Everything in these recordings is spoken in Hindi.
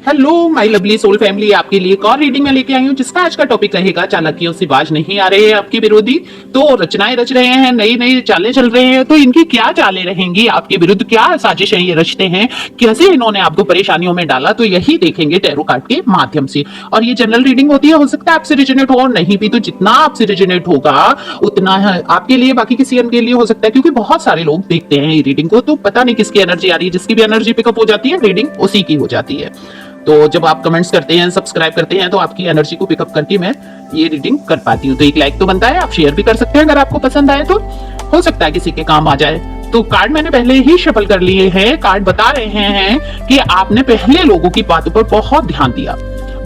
Hello my lovely soul family, आपके लिए एक और रीडिंग में लेके आई हूँ जिसका आज का टॉपिक रहेगा चालाकियों से बाज नहीं आ रहे हैं आपके विरोधी। तो रचनाएं रच रहे हैं, नई नई चालें चल रहे हैं, तो इनकी क्या चालें रहेंगी आपके विरुद्ध, क्या साजिशें ये रचते हैं, कैसे इन्होंने आपको परेशानियों में डाला, तो यही देखेंगे टैरो कार्ड के माध्यम से। और ये जनरल रीडिंग होती है, हो सकता है आपसे रिजोनेट हो और नहीं भी, तो जितना आपसे रिजोनेट होगा उतना आपके लिए, बाकी किसी के लिए हो सकता है, क्योंकि बहुत सारे लोग देखते हैं ये रीडिंग को, तो पता नहीं किसकी एनर्जी आ रही है। जिसकी भी एनर्जी पिकअप हो जाती है रीडिंग उसी की हो जाती है। तो जब आप कमेंट्स करते हैं, सब्सक्राइब करते हैं, तो आपकी एनर्जी को पिकअप करके मैं ये रीडिंग कर पाती हूँ। तो एक लाइक तो बनता है, आप शेयर भी कर सकते हैं अगर आपको पसंद आए, तो हो सकता है किसी के काम आ जाए। तो कार्ड मैंने पहले ही शफल कर लिए हैं। कार्ड बता रहे हैं कि आपने पहले लोगों की बातों पर बहुत ध्यान दिया,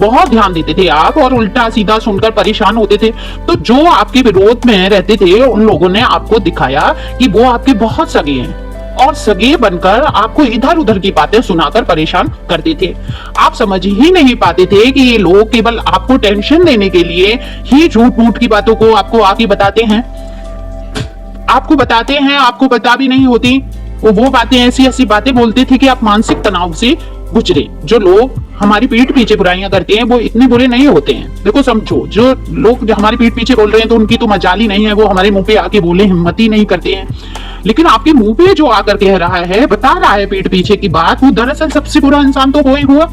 बहुत ध्यान देते थे आप, और उल्टा सीधा सुनकर परेशान होते थे। तो जो आपके विरोध में रहते थे उन लोगों ने आपको दिखाया कि वो आपके बहुत सगे हैं, और सगे बनकर आपको इधर उधर की बातें सुनाकर परेशान करते थे। आप समझ ही नहीं पाते थे कि ये लोग केवल आपको टेंशन देने के लिए ही झूठ मूठ की बातों को आपको आके बताते हैं, आपको बताते हैं, आपको पता भी नहीं होती। वो बातें ऐसी ऐसी बातें बोलते थे कि आप मानसिक तनाव से गुजरे। जो लोग हमारी पीठ पीछे बुराइयां करते हैं वो इतने बुरे नहीं होते हैं। देखो समझो, जो लोग जो हमारी पीठ पीछे बोल रहे हैं तो उनकी तो मजाल ही नहीं है, वो हमारे मुंह पे आके बोले हिम्मत ही नहीं करते हैं। लेकिन आपके मुंह पे जो आकर कह रहा है, बता रहा है पीठ पीछे की बात, वो दरअसल सबसे बुरा इंसान तो वो ही हुआ।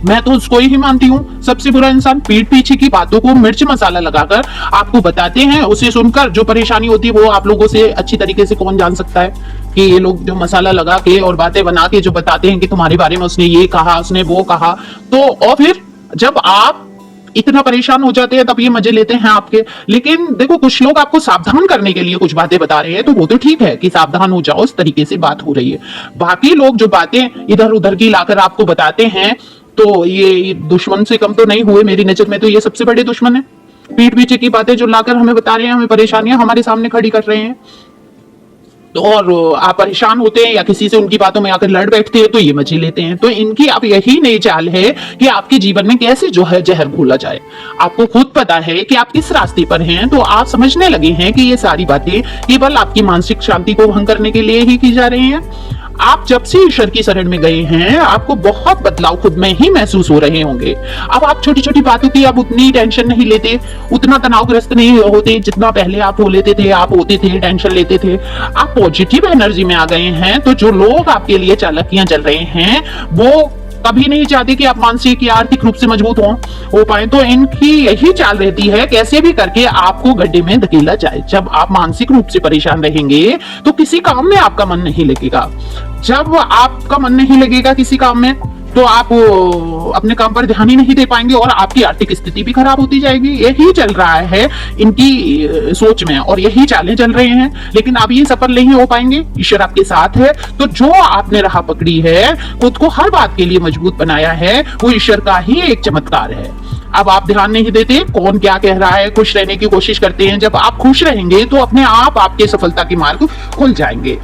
मैं तो उसको ही मानती हूँ सबसे बुरा इंसान। पीठ पीछे की बातों को मिर्च मसाला लगाकर आपको बताते हैं, उसे सुनकर जो परेशानी होती है वो आप लोगों से अच्छी तरीके से कौन जान सकता है कि ये लोग जो मसाला लगा के और बातें बना के जो बताते हैं कि तुम्हारे बारे में उसने ये कहा, उसने वो कहा। तो और फिर जब आप इतना परेशान हो जाते हैं तब ये मजे लेते हैं आपके। लेकिन देखो, कुछ लोग आपको सावधान करने के लिए कुछ बातें बता रहे हैं, तो वो तो ठीक है कि सावधान हो जाओ, इस तरीके से बात हो रही है। बाकी लोग जो बातें इधर उधर की लाकर आपको बताते हैं, तो ये दुश्मन से कम तो नहीं हुए मेरी नजर में, तो ये सबसे बड़े दुश्मन है। पीठ पीछे की बातें जो लाकर हमें बता रहे हैं, हमें परेशानियां हमारे सामने खड़ी कर रहे हैं, तो और आप परेशान होते हैं या किसी से उनकी बातों में आकर लड़ बैठते हैं, तो ये मजे लेते हैं। तो इनकी अब यही नई चाल है कि आपके जीवन में कैसे जो है जहर घोला जाए। आपको खुद पता है कि आप किस रास्ते पर हैं, तो आप समझने लगे हैं कि ये सारी बातें केवल आपकी मानसिक शांति को भंग करने के लिए ही की जा रही हैं। आप जब से ईश्वर की शरण में गए हैं, आपको बहुत बदलाव खुद में ही महसूस हो रहे होंगे। अब आप छोटी छोटी बातों की अब उतनी टेंशन नहीं लेते, उतना तनावग्रस्त नहीं होते जितना पहले आप हो लेते थे। आप होते थे, टेंशन लेते थे, आप पॉजिटिव एनर्जी में आ गए हैं। तो जो लोग आपके लिए चालाकियां चल रहे हैं वो कभी नहीं चाहते कि आप मानसिक या आर्थिक रूप से मजबूत हो पाए। तो इनकी यही चाल रहती है, कैसे भी करके आपको गड्ढे में धकेला जाए। जब आप मानसिक रूप से परेशान रहेंगे तो किसी काम में आपका मन नहीं लगेगा। जब आपका मन नहीं लगेगा किसी काम में, तो आप अपने काम पर ध्यान ही नहीं दे पाएंगे और आपकी आर्थिक स्थिति भी खराब होती जाएगी। यही चल रहा है इनकी सोच में, और यही चालें चल रहे हैं। लेकिन आप ये सफल नहीं हो पाएंगे, ईश्वर आपके साथ है। तो जो आपने राह पकड़ी है, खुद को हर बात के लिए मजबूत बनाया है, वो ईश्वर का ही एक चमत्कार है। अब आप ध्यान नहीं देते कौन क्या कह रहा है, खुश रहने की कोशिश करते हैं। जब आप खुश रहेंगे तो अपने आप आपके सफलता के मार्ग खुल जाएंगे,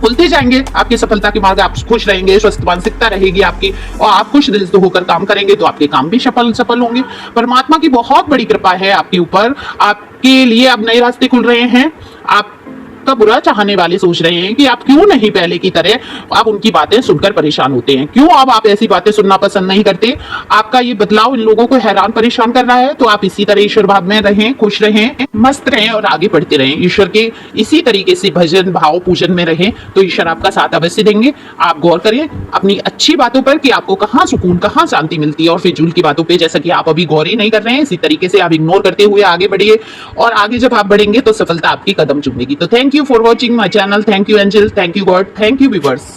खुलते जाएंगे आपकी सफलता के मार्ग। आप खुश रहेंगे, स्वस्थ मानसिकता रहेगी आपकी, और आप खुश दिल से होकर काम करेंगे तो आपके काम भी सफल होंगे। परमात्मा की बहुत बड़ी कृपा है आपके ऊपर। आपके लिए अब नए रास्ते खुल रहे हैं। आप का बुरा चाहने वाले सोच रहे हैं कि आप क्यों नहीं पहले की तरह आप उनकी बातें सुनकर परेशान होते हैं, क्यों अब आप ऐसी बातें सुनना पसंद नहीं करते। आपका ये बदलाव इन लोगों को हैरान परेशान कर रहा है। तो आप इसी तरह ईश्वर भाव में रहें, खुश रहें, मस्त रहें और आगे बढ़ते रहें। ईश्वर के इसी तरीके से भजन भाव पूजन में रहें, तो ईश्वर आपका साथ अवश्य देंगे। आप गौर करें अपनी अच्छी बातों पर कि आपको कहाँ सुकून, कहाँ शांति मिलती है, और फिजूल की बातों पर जैसा कि आप अभी गौर ही नहीं कर रहे हैं, इसी तरीके से आप इग्नोर करते हुए आगे बढ़िए। और आगे जब आप बढ़ेंगे तो सफलता आपकी कदम चूमेगी। तो thank you for watching my channel. Thank you angel, thank you God, thank you viewers.